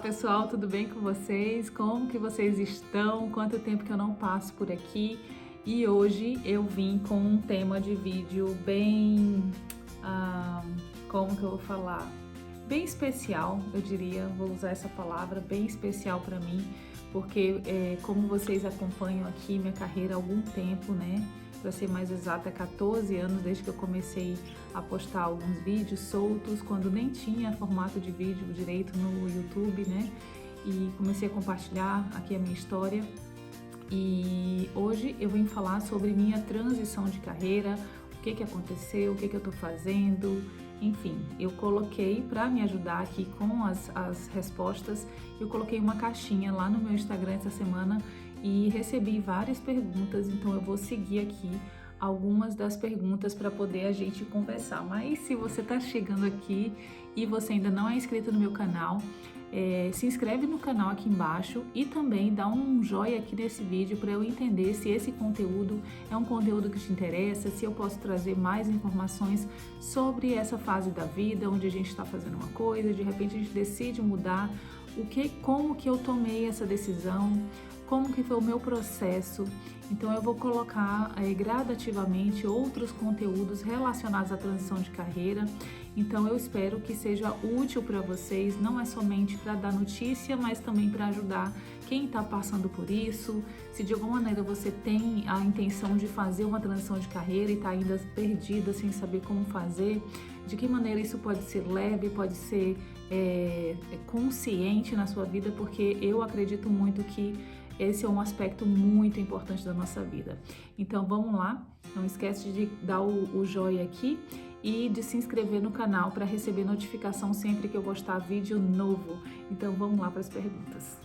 pessoal, tudo bem com vocês? Como que vocês estão? Quanto tempo que eu não passo por aqui? E hoje eu vim com um tema de vídeo bem, como que eu vou falar? Bem especial, eu diria, vou usar essa palavra, bem especial para mim, porque como vocês acompanham aqui minha carreira há algum tempo, né? Para ser mais exata, 14 anos desde que eu comecei a postar alguns vídeos soltos, quando nem tinha formato de vídeo direito no YouTube, né? E comecei a compartilhar aqui a minha história. E hoje eu vim falar sobre minha transição de carreira, o que aconteceu, o que eu tô fazendo, enfim. Eu coloquei, para me ajudar aqui com as respostas, eu coloquei uma caixinha lá no meu Instagram essa semana e recebi várias perguntas, então eu vou seguir aqui algumas das perguntas para poder a gente conversar. Mas se você está chegando aqui e você ainda não é inscrito no meu canal, se inscreve no canal aqui embaixo e também dá um joinha aqui nesse vídeo para eu entender se esse conteúdo é um conteúdo que te interessa, se eu posso trazer mais informações sobre essa fase da vida, onde a gente está fazendo uma coisa, de repente a gente decide mudar, como que eu tomei essa decisão, como que foi o meu processo. Então eu vou colocar gradativamente outros conteúdos relacionados à transição de carreira. Então eu espero que seja útil para vocês, não é somente para dar notícia, mas também para ajudar quem está passando por isso. Se de alguma maneira você tem a intenção de fazer uma transição de carreira e está ainda perdida, sem saber como fazer, de que maneira isso pode ser leve, pode ser consciente na sua vida, porque eu acredito muito que esse é um aspecto muito importante da nossa vida. Então vamos lá, não esquece de dar o joinha aqui e de se inscrever no canal para receber notificação sempre que eu postar vídeo novo. Então vamos lá para as perguntas.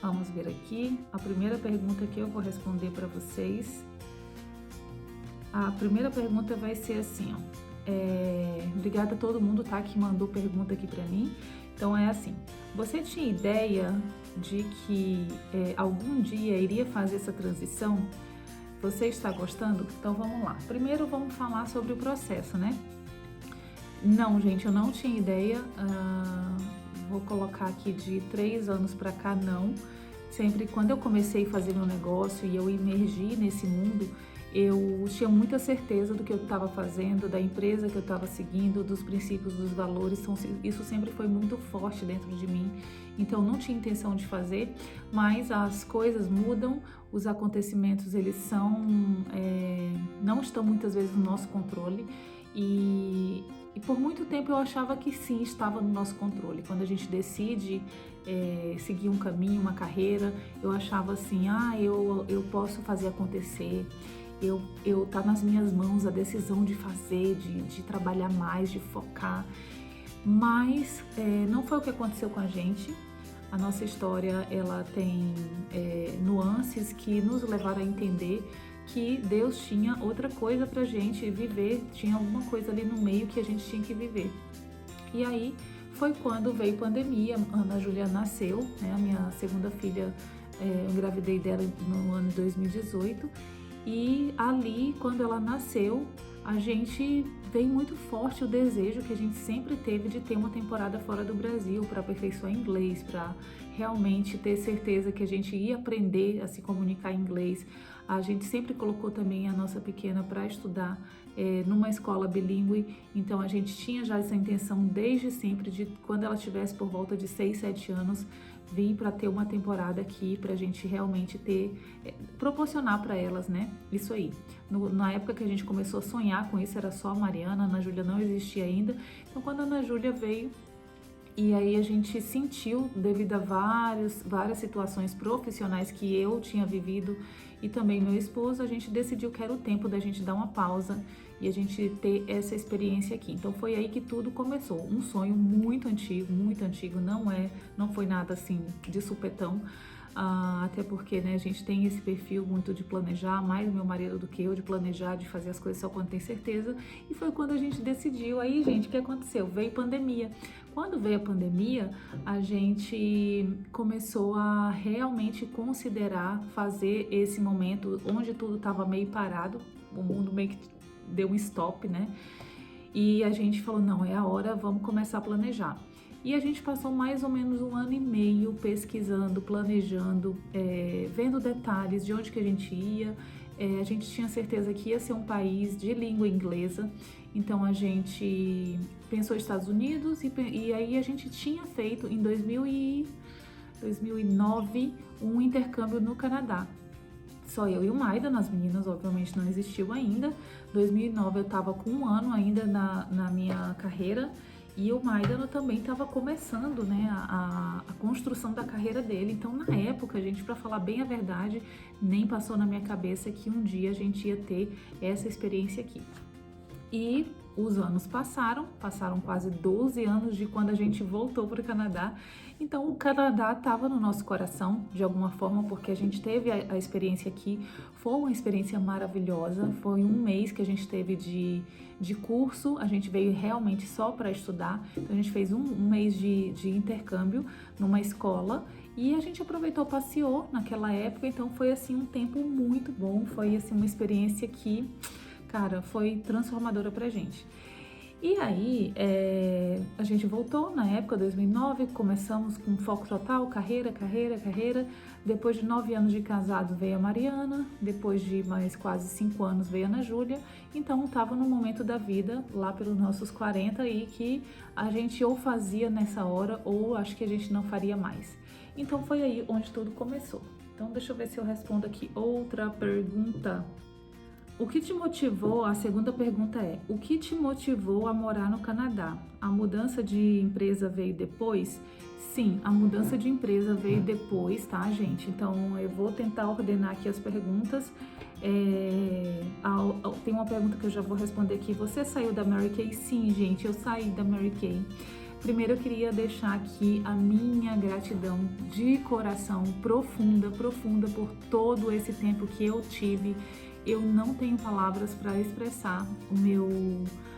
Vamos ver aqui, a primeira pergunta que eu vou responder para vocês. A primeira pergunta vai ser assim, obrigada a todo mundo, tá, que mandou pergunta aqui para mim. Então é assim, você tinha ideia de que algum dia iria fazer essa transição? Você está gostando? Então vamos lá. Primeiro vamos falar sobre o processo, né? Não, gente, eu não tinha ideia. Vou colocar aqui de 3 anos para cá, não. Sempre quando eu comecei a fazer meu negócio e eu emergi nesse mundo, eu tinha muita certeza do que eu estava fazendo, da empresa que eu estava seguindo, dos princípios, dos valores. Isso sempre foi muito forte dentro de mim. Então não tinha intenção de fazer, mas as coisas mudam, os acontecimentos eles não estão muitas vezes no nosso controle e por muito tempo eu achava que sim, estava no nosso controle. Quando a gente decide seguir um caminho, uma carreira, eu achava assim, eu posso fazer acontecer. Tá nas minhas mãos a decisão de fazer, de trabalhar mais, de focar, mas não foi o que aconteceu com a gente. A nossa história ela tem nuances que nos levaram a entender que Deus tinha outra coisa pra gente viver, tinha alguma coisa ali no meio que a gente tinha que viver. E aí foi quando veio pandemia, a Ana Júlia nasceu, né, a minha segunda filha, eu engravidei dela no ano de 2018. E ali, quando ela nasceu, a gente veio muito forte o desejo que a gente sempre teve de ter uma temporada fora do Brasil para aperfeiçoar inglês, para realmente ter certeza que a gente ia aprender a se comunicar em inglês. A gente sempre colocou também a nossa pequena para estudar numa escola bilíngue, então a gente tinha já essa intenção desde sempre de quando ela tivesse por volta de 6, 7 anos, vim para ter uma temporada aqui, para a gente realmente proporcionar para elas, né? Isso aí. Na época que a gente começou a sonhar com isso, era só a Mariana, a Ana Júlia não existia ainda. Então, quando a Ana Júlia veio, e aí a gente sentiu, devido a várias situações profissionais que eu tinha vivido e também meu esposo, a gente decidiu que era o tempo da gente dar uma pausa e a gente ter essa experiência aqui. Então foi aí que tudo começou. Um sonho muito antigo, não foi nada assim de supetão. Até porque, né, a gente tem esse perfil muito de planejar, mais meu marido do que eu, de planejar, de fazer as coisas só quando tem certeza. E foi quando a gente decidiu. Aí, gente, o que aconteceu? Veio pandemia. Quando veio a pandemia, a gente começou a realmente considerar fazer esse momento onde tudo estava meio parado, o mundo meio que deu um stop, né? E a gente falou, não, é a hora, vamos começar a planejar. E a gente passou mais ou menos 1 ano e meio pesquisando, planejando, vendo detalhes de onde que a gente ia. A gente tinha certeza que ia ser um país de língua inglesa, então a gente pensou Estados Unidos e aí a gente tinha feito em 2009 um intercâmbio no Canadá. Só eu e o Maidan, as meninas obviamente não existiu ainda. 2009 eu estava com 1 ano ainda na minha carreira e o Maidan também estava começando, né, a construção da carreira dele. Então na época, gente, para falar bem a verdade, nem passou na minha cabeça que um dia a gente ia ter essa experiência aqui. E os anos passaram quase 12 anos de quando a gente voltou para o Canadá. Então o Canadá estava no nosso coração de alguma forma, porque a gente teve a experiência aqui. Foi uma experiência maravilhosa, foi 1 mês que a gente teve de curso, a gente veio realmente só para estudar. Então a gente fez um mês de intercâmbio numa escola e a gente aproveitou, passeou naquela época. Então foi assim um tempo muito bom, foi assim uma experiência que, cara, foi transformadora pra gente. E aí, a gente voltou na época, 2009, começamos com foco total, carreira. Depois de 9 anos de casado veio a Mariana, depois de mais quase 5 anos veio a Ana Júlia. Então estava no momento da vida, lá pelos nossos 40, e que a gente ou fazia nessa hora ou acho que a gente não faria mais. Então foi aí onde tudo começou. Então deixa eu ver se eu respondo aqui outra pergunta. O que te motivou? A segunda pergunta é: o que te motivou a morar no Canadá? A mudança de empresa veio depois? Sim, a mudança de empresa veio depois, tá, gente? Então eu vou tentar ordenar aqui as perguntas. Tem uma pergunta que eu já vou responder aqui. Você saiu da Mary Kay? Sim, gente, eu saí da Mary Kay. Primeiro eu queria deixar aqui a minha gratidão de coração profunda por todo esse tempo que eu tive. Eu não tenho palavras para expressar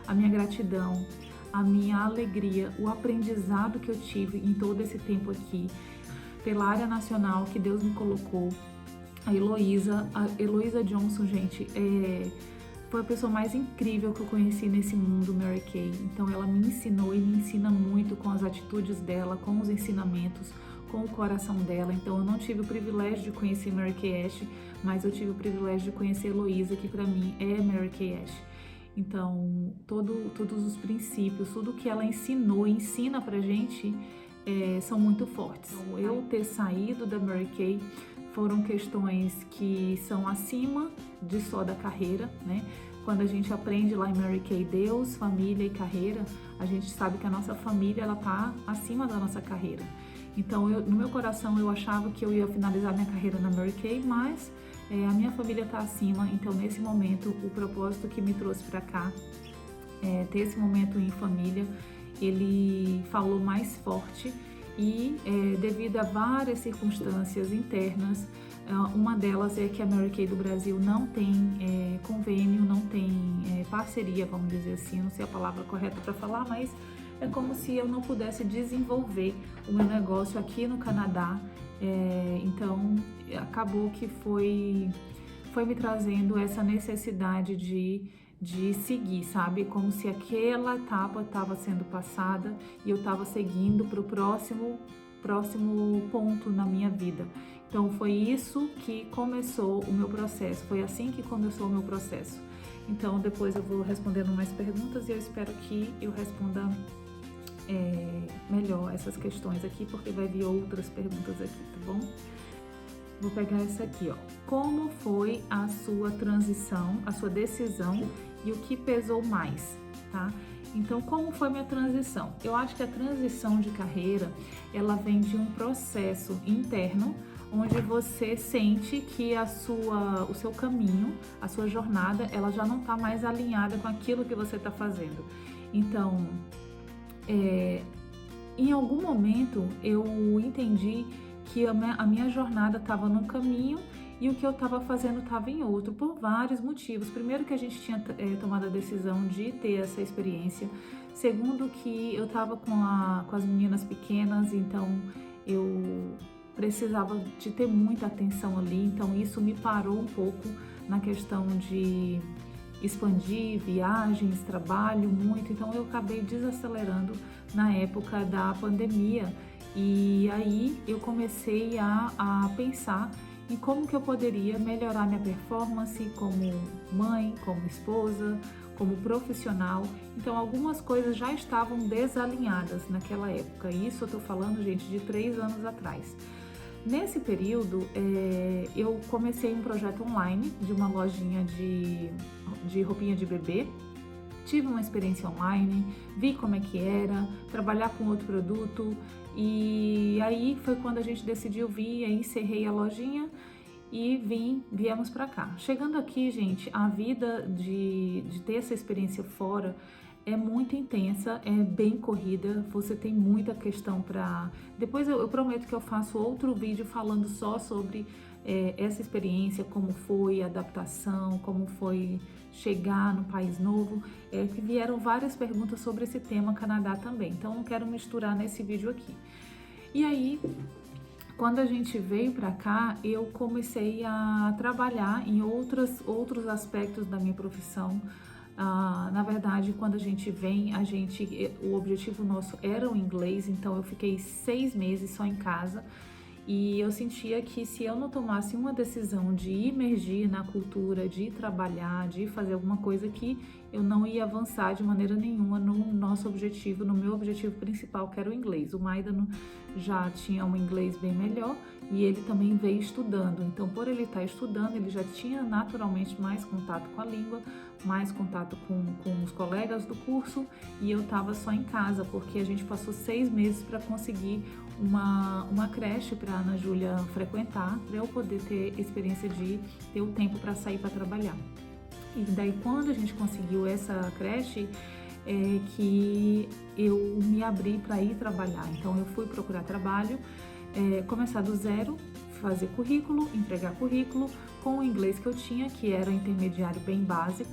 a minha gratidão, a minha alegria, o aprendizado que eu tive em todo esse tempo aqui, pela área nacional que Deus me colocou. A Heloísa Johnson, gente, foi a pessoa mais incrível que eu conheci nesse mundo, Mary Kay. Então ela me ensinou e me ensina muito com as atitudes dela, com os ensinamentos, com o coração dela. Então eu não tive o privilégio de conhecer Mary Kay Ash, mas eu tive o privilégio de conhecer Heloísa, que para mim é Mary Kay Ash. Então todos os princípios, tudo que ela ensinou e ensina pra gente são muito fortes. Então, eu ter saído da Mary Kay foram questões que são acima de só da carreira, né? Quando a gente aprende lá em Mary Kay Deus, família e carreira, a gente sabe que a nossa família ela tá acima da nossa carreira. Então, no meu coração, eu achava que eu ia finalizar minha carreira na Mary Kay, mas a minha família tá acima. Então, nesse momento, o propósito que me trouxe para cá, ter esse momento em família, ele falou mais forte. E devido a várias circunstâncias internas, uma delas é que a Mary Kay do Brasil não tem convênio, não tem parceria, vamos dizer assim, não sei a palavra correta para falar, mas é como se eu não pudesse desenvolver o meu negócio aqui no Canadá. Então acabou que foi me trazendo essa necessidade de seguir, sabe? Como se aquela etapa estava sendo passada e eu estava seguindo para o próximo ponto na minha vida. Então foi isso que começou o meu processo, foi assim que começou o meu processo. Então depois eu vou respondendo mais perguntas e eu espero que eu responda melhor essas questões aqui, porque vai vir outras perguntas aqui, tá bom? Vou pegar essa aqui, ó. Como foi a sua transição, a sua decisão e o que pesou mais, tá? Então, como foi minha transição? Eu acho que a transição de carreira, ela vem de um processo interno, onde você sente que o seu caminho, a sua jornada, ela já não está mais alinhada com aquilo que você está fazendo. Então, em algum momento, eu entendi que a minha jornada estava num caminho e o que eu estava fazendo estava em outro, por vários motivos. Primeiro, que a gente tinha tomado a decisão de ter essa experiência. Segundo, que eu estava com as meninas pequenas, então eu precisava de ter muita atenção ali. Então isso me parou um pouco na questão de expandir viagens, trabalho muito, então eu acabei desacelerando na época da pandemia. E aí eu comecei a pensar em como que eu poderia melhorar minha performance como mãe, como esposa, como profissional. Então algumas coisas já estavam desalinhadas naquela época. Isso eu tô falando, gente, de 3 anos atrás. Nesse período, eu comecei um projeto online de uma lojinha de roupinha de bebê. Tive uma experiência online, vi como é que era, trabalhar com outro produto, e aí foi quando a gente decidiu vir, aí encerrei a lojinha e viemos para cá. Chegando aqui, gente, a vida de ter essa experiência fora é muito intensa, é bem corrida, você tem muita questão para... Depois eu prometo que eu faço outro vídeo falando só sobre essa experiência, como foi a adaptação, como foi chegar no país novo, que vieram várias perguntas sobre esse tema Canadá também, então não quero misturar nesse vídeo aqui. E aí, quando a gente veio para cá, eu comecei a trabalhar em outros aspectos da minha profissão. Na verdade, quando a gente vem, o objetivo nosso era o inglês, então eu fiquei 6 meses só em casa e eu sentia que se eu não tomasse uma decisão de imergir na cultura, de trabalhar, de fazer alguma coisa que eu não ia avançar de maneira nenhuma no nosso objetivo, no meu objetivo principal, que era o inglês. O Maidan já tinha um inglês bem melhor e ele também veio estudando. Então, por ele estar estudando, ele já tinha naturalmente mais contato com a língua, mais contato com os colegas do curso, e eu estava só em casa, porque a gente passou 6 meses para conseguir uma creche para a Ana Júlia frequentar, para eu poder ter experiência de ter o tempo para sair para trabalhar. E daí, quando a gente conseguiu essa creche, que eu me abri para ir trabalhar. Então, eu fui procurar trabalho, começar do zero, fazer currículo, entregar currículo com o inglês que eu tinha, que era intermediário bem básico,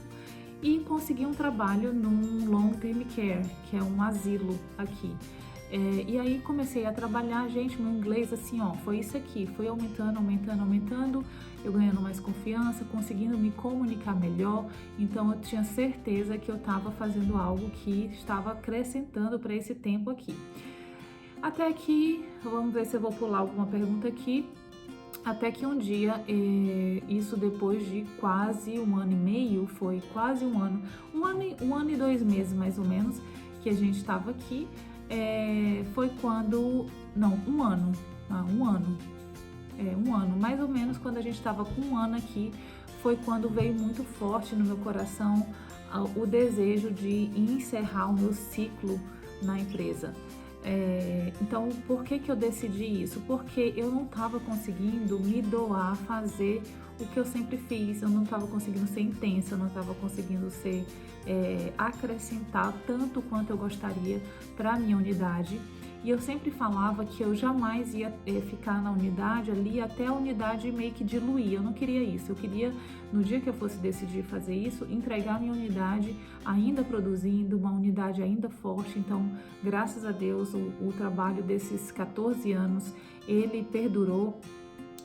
e consegui um trabalho num long term care, que é um asilo aqui. E aí comecei a trabalhar, gente, meu inglês assim, ó, foi isso aqui, foi aumentando, eu ganhando mais confiança, conseguindo me comunicar melhor, então eu tinha certeza que eu estava fazendo algo que estava acrescentando para esse tempo aqui. Até que, vamos ver se eu vou pular alguma pergunta aqui, até que um dia, isso depois de quase 1 ano e meio, foi quase um ano e 2 meses mais ou menos, que a gente estava aqui, foi quando, não, um ano, mais ou menos quando a gente estava com 1 ano aqui, foi quando veio muito forte no meu coração o desejo de encerrar o meu ciclo na empresa. Então, por que eu decidi isso? Porque eu não estava conseguindo me doar, fazer o que eu sempre fiz, eu não estava conseguindo ser intensa, eu não estava conseguindo acrescentar tanto quanto eu gostaria para a minha unidade. E eu sempre falava que eu jamais ia ficar na unidade ali até a unidade meio que diluir. Eu não queria isso. Eu queria, no dia que eu fosse decidir fazer isso, entregar a minha unidade ainda produzindo, uma unidade ainda forte. Então, graças a Deus, o trabalho desses 14 anos, ele perdurou.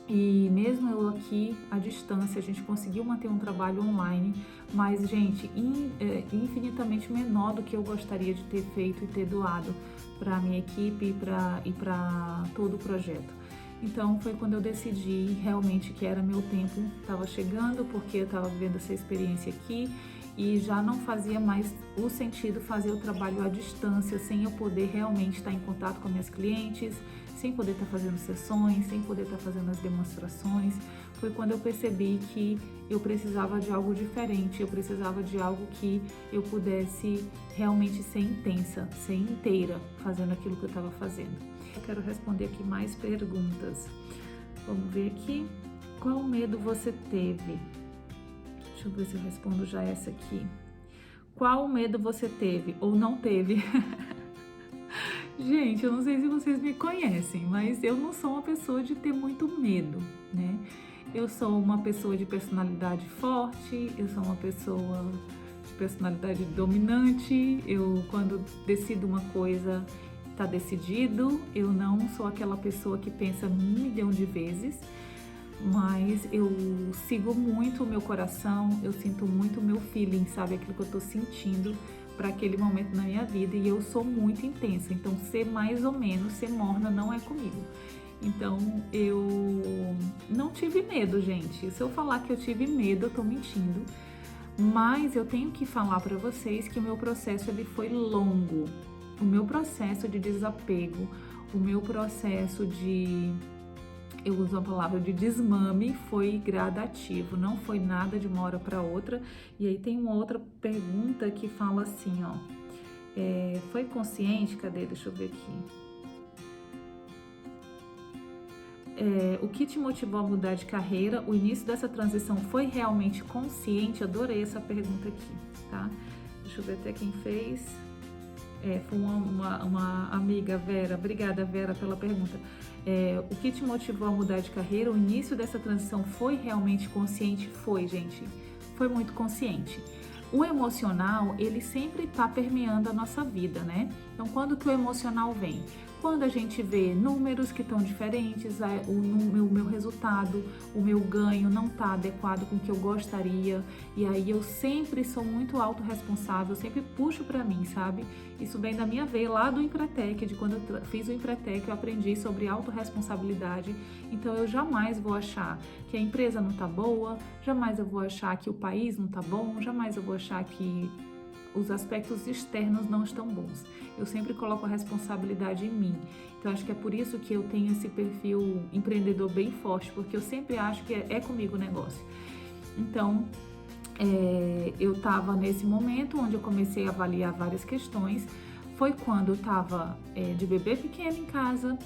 E mesmo eu aqui à distância, a gente conseguiu manter um trabalho online, mas, gente, infinitamente menor do que eu gostaria de ter feito e ter doado para a minha equipe e para todo o projeto. Então, foi quando eu decidi realmente que era meu tempo, estava chegando, porque eu estava vivendo essa experiência aqui e já não fazia mais o sentido fazer o trabalho à distância, sem eu poder realmente estar em contato com minhas clientes, sem poder estar fazendo sessões, sem poder estar fazendo as demonstrações. Foi quando eu percebi que eu precisava de algo diferente, eu precisava de algo que eu pudesse realmente ser intensa, ser inteira fazendo aquilo que eu estava fazendo. Eu quero responder aqui mais perguntas. Vamos ver aqui. Qual medo você teve? Deixa eu ver se eu respondo já essa aqui. Qual medo você teve ou não teve? Gente, eu não sei se vocês me conhecem, mas eu não sou uma pessoa de ter muito medo, né? Eu sou uma pessoa de personalidade forte, eu sou uma pessoa de personalidade dominante. Eu, quando decido uma coisa, tá decidido. Eu não sou aquela pessoa que pensa 1 milhão de vezes. mas eu sigo muito o meu coração, eu sinto muito o meu feeling, sabe? Aquilo que eu tô sentindo para aquele momento na minha vida, e eu sou muito intensa, então ser mais ou menos, ser morna não é comigo. Então eu não tive medo, gente. Se eu falar que eu tive medo, eu tô mentindo. Mas eu tenho que falar para vocês que o meu processo ele foi longo. O meu processo de desapego, o meu processo de, eu uso a palavra de desmame, foi gradativo, não foi nada de uma hora para outra. E aí tem uma outra pergunta que fala assim, ó, foi consciente? Cadê? Deixa eu ver aqui. O que te motivou a mudar de carreira? O início dessa transição foi realmente consciente? Adorei essa pergunta aqui, tá? Deixa eu ver até quem fez. Foi uma amiga, Vera. Obrigada, Vera, pela pergunta. O que te motivou a mudar de carreira? O início dessa transição foi realmente consciente? Foi, gente. Foi muito consciente. O emocional, ele sempre está permeando a nossa vida, né? Então, quando que o emocional vem? Quando a gente vê números que estão diferentes, o meu resultado, o meu ganho não está adequado com o que eu gostaria, e aí eu sempre sou muito autorresponsável, sempre puxo para mim, sabe? Isso vem da minha veia lá do Empretec, de quando eu fiz o Empretec, eu aprendi sobre autorresponsabilidade. Então eu jamais vou achar que a empresa não tá boa, jamais eu vou achar que o país não tá bom, jamais eu vou achar que os aspectos externos não estão bons. Eu sempre coloco a responsabilidade em mim. Então, acho que é por isso que eu tenho esse perfil empreendedor bem forte, porque eu sempre acho que é comigo o negócio. Então, eu estava nesse momento onde eu comecei a avaliar várias questões. Foi quando eu estava de bebê pequeno em casa,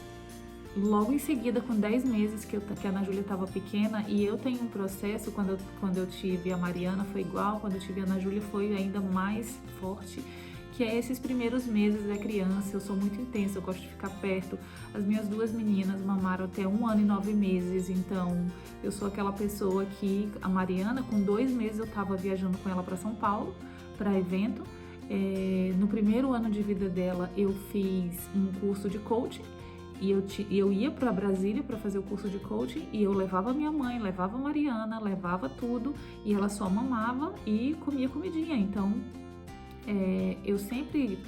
logo em seguida, com 10 meses que a Ana Júlia estava pequena, e eu tenho um processo, quando eu tive a Mariana foi igual, quando eu tive a Ana Júlia foi ainda mais forte, que é esses primeiros meses da criança. Eu sou muito intensa, eu gosto de ficar perto. As minhas 2 meninas mamaram até 1 ano e 9 meses, então eu sou aquela pessoa que, a Mariana, com 2 meses eu estava viajando com ela para São Paulo, para evento. No primeiro ano de vida dela, eu fiz um curso de coaching, e eu ia para Brasília para fazer o curso de coaching, e eu levava minha mãe, levava a Mariana, levava tudo, e ela só mamava e comia comidinha. Então, eu sempre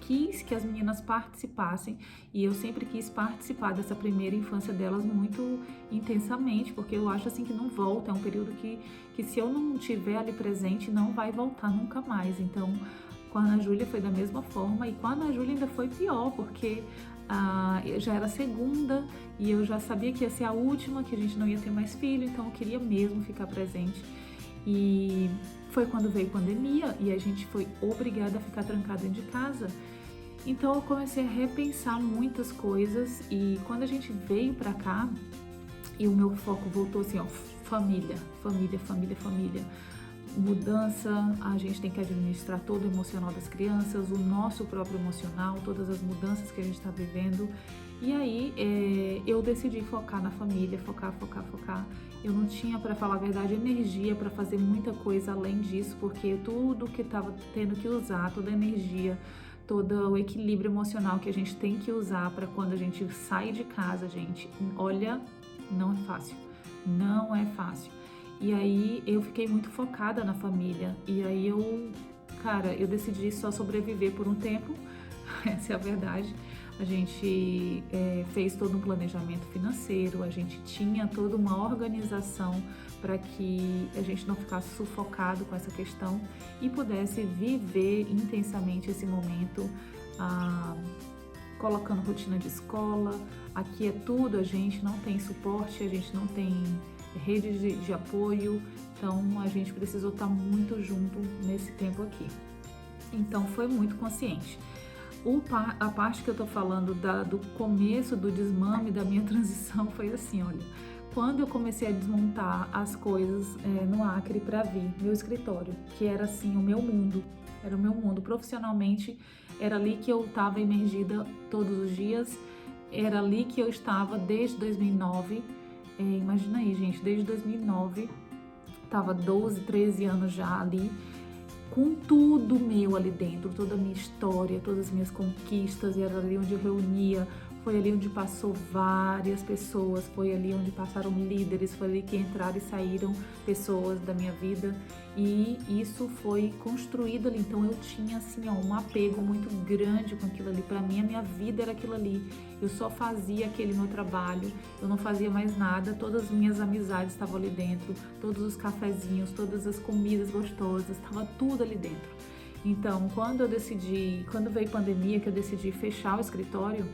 quis que as meninas participassem, e eu sempre quis participar dessa primeira infância delas muito intensamente, porque eu acho assim que não volta, é um período que se eu não estiver ali presente, não vai voltar nunca mais. Então, com a Ana Júlia foi da mesma forma, e com a Ana Júlia ainda foi pior, porque já era a segunda e eu já sabia que ia ser a última, que a gente não ia ter mais filho, então eu queria mesmo ficar presente. E foi quando veio a pandemia e a gente foi obrigada a ficar trancada dentro de casa. Então eu comecei a repensar muitas coisas, e quando a gente veio pra cá, e o meu foco voltou assim, ó, família, família, família, família. Mudança, a gente tem que administrar todo o emocional das crianças, o nosso próprio emocional, todas as mudanças que a gente está vivendo. E aí eu decidi focar na família, focar. Eu não tinha, para falar a verdade, energia para fazer muita coisa além disso, porque tudo que estava tendo que usar, toda a energia, todo o equilíbrio emocional que a gente tem que usar para quando a gente sai de casa, gente, olha, não é fácil, não é fácil. E aí eu fiquei muito focada na família, e aí eu decidi só sobreviver por um tempo, essa é a verdade. A gente fez todo um planejamento financeiro, a gente tinha toda uma organização para que a gente não ficasse sufocado com essa questão e pudesse viver intensamente esse momento, colocando rotina de escola. Aqui é tudo, a gente não tem suporte, a gente não tem rede de apoio, então a gente precisou estar muito junto nesse tempo aqui. Então foi muito consciente. A parte que eu tô falando do começo do desmame da minha transição foi assim, olha, quando eu comecei a desmontar as coisas no Acre para vir meu escritório, que era assim o meu mundo, era o meu mundo profissionalmente, era ali que eu estava imergida todos os dias, era ali que eu estava desde 2009. Imagina aí, gente, desde 2009, tava 12, 13 anos já ali, com tudo meu ali dentro, toda a minha história, todas as minhas conquistas, e era ali onde eu reunia Foi ali onde passou várias pessoas, foi ali onde passaram líderes, foi ali que entraram e saíram pessoas da minha vida, e isso foi construído ali. Então eu tinha assim, ó, um apego muito grande com aquilo ali. Para mim, a minha vida era aquilo ali. Eu só fazia aquele meu trabalho, eu não fazia mais nada. Todas as minhas amizades estavam ali dentro, todos os cafezinhos, todas as comidas gostosas, estava tudo ali dentro. Então, quando veio pandemia, que eu decidi fechar o escritório,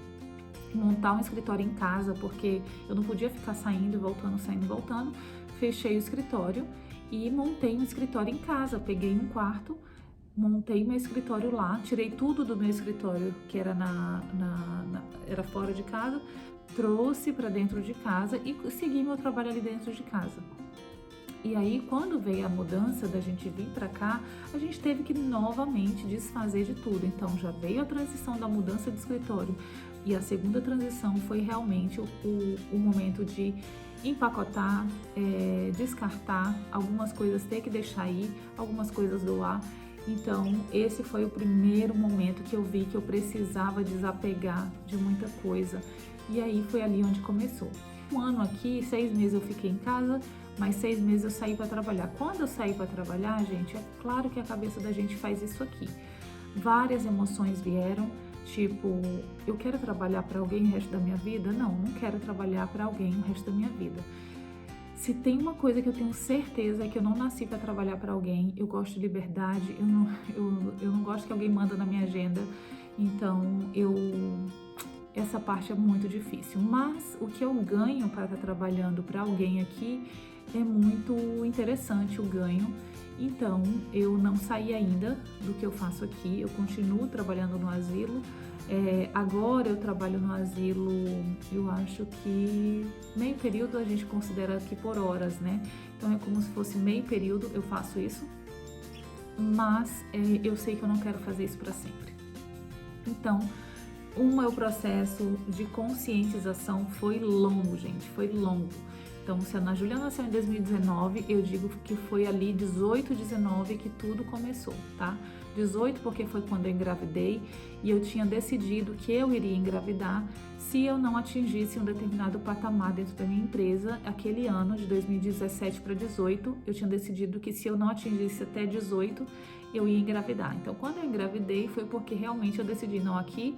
montar um escritório em casa, porque eu não podia ficar saindo e voltando, fechei o escritório e montei um escritório em casa. Peguei um quarto, montei meu escritório lá, tirei tudo do meu escritório, que era era fora de casa, trouxe para dentro de casa e segui meu trabalho ali dentro de casa. E aí, quando veio a mudança da gente vir para cá, a gente teve que novamente desfazer de tudo. Então, já veio a transição da mudança de escritório. E a segunda transição foi realmente o momento de empacotar, descartar, algumas coisas ter que deixar ir, algumas coisas doar. Então, esse foi o primeiro momento que eu vi que eu precisava desapegar de muita coisa. E aí foi ali onde começou. Um ano aqui, 6 meses eu fiquei em casa, mas 6 meses eu saí para trabalhar. Quando eu saí para trabalhar, gente, é claro que a cabeça da gente faz isso aqui. Várias emoções vieram, tipo, eu quero trabalhar para alguém o resto da minha vida? Não, não quero trabalhar para alguém o resto da minha vida. Se tem uma coisa que eu tenho certeza é que eu não nasci para trabalhar para alguém. Eu gosto de liberdade, eu não gosto que alguém manda na minha agenda. Então, essa parte é muito difícil. Mas o que eu ganho para estar trabalhando para alguém aqui é muito interessante, o ganho. Então, eu não saí ainda do que eu faço aqui, eu continuo trabalhando no asilo. Agora eu trabalho no asilo, eu acho que meio período a gente considera aqui por horas, né? Então é como se fosse meio período eu faço isso, mas eu sei que eu não quero fazer isso para sempre. Então, o meu processo de conscientização foi longo, gente, foi longo. Então, se a Ana Júlia nasceu em 2019, eu digo que foi ali 18, 19 que tudo começou, tá? 18 porque foi quando eu engravidei e eu tinha decidido que eu iria engravidar se eu não atingisse um determinado patamar dentro da minha empresa. Aquele ano, de 2017 para 18, eu tinha decidido que se eu não atingisse até 18, eu ia engravidar. Então, quando eu engravidei, foi porque realmente eu decidi, não, aqui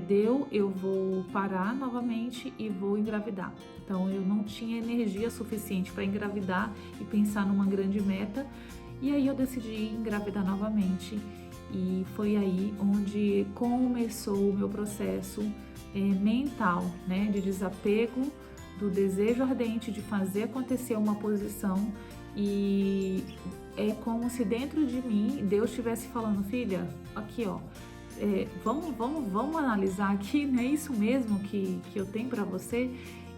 deu, eu vou parar novamente e vou engravidar. Então, eu não tinha energia suficiente para engravidar e pensar numa grande meta. E aí eu decidi engravidar novamente. E foi aí onde começou o meu processo mental, né? De desapego, do desejo ardente de fazer acontecer uma posição. E é como se dentro de mim Deus estivesse falando, filha, aqui ó, vamos analisar aqui, não é isso mesmo que eu tenho para você?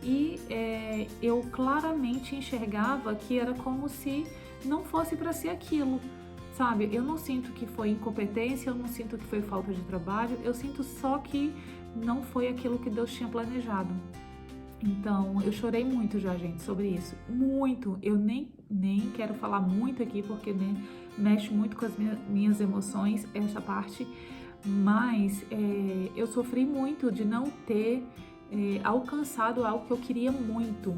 E eu claramente enxergava que era como se não fosse para ser aquilo, sabe? Eu não sinto que foi incompetência, eu não sinto que foi falta de trabalho, eu sinto só que não foi aquilo que Deus tinha planejado. Então, eu chorei muito já, gente, sobre isso. Muito. Eu nem quero falar muito aqui, porque né, mexe muito com as minhas emoções, essa parte. Mas eu sofri muito de não ter alcançado algo que eu queria muito.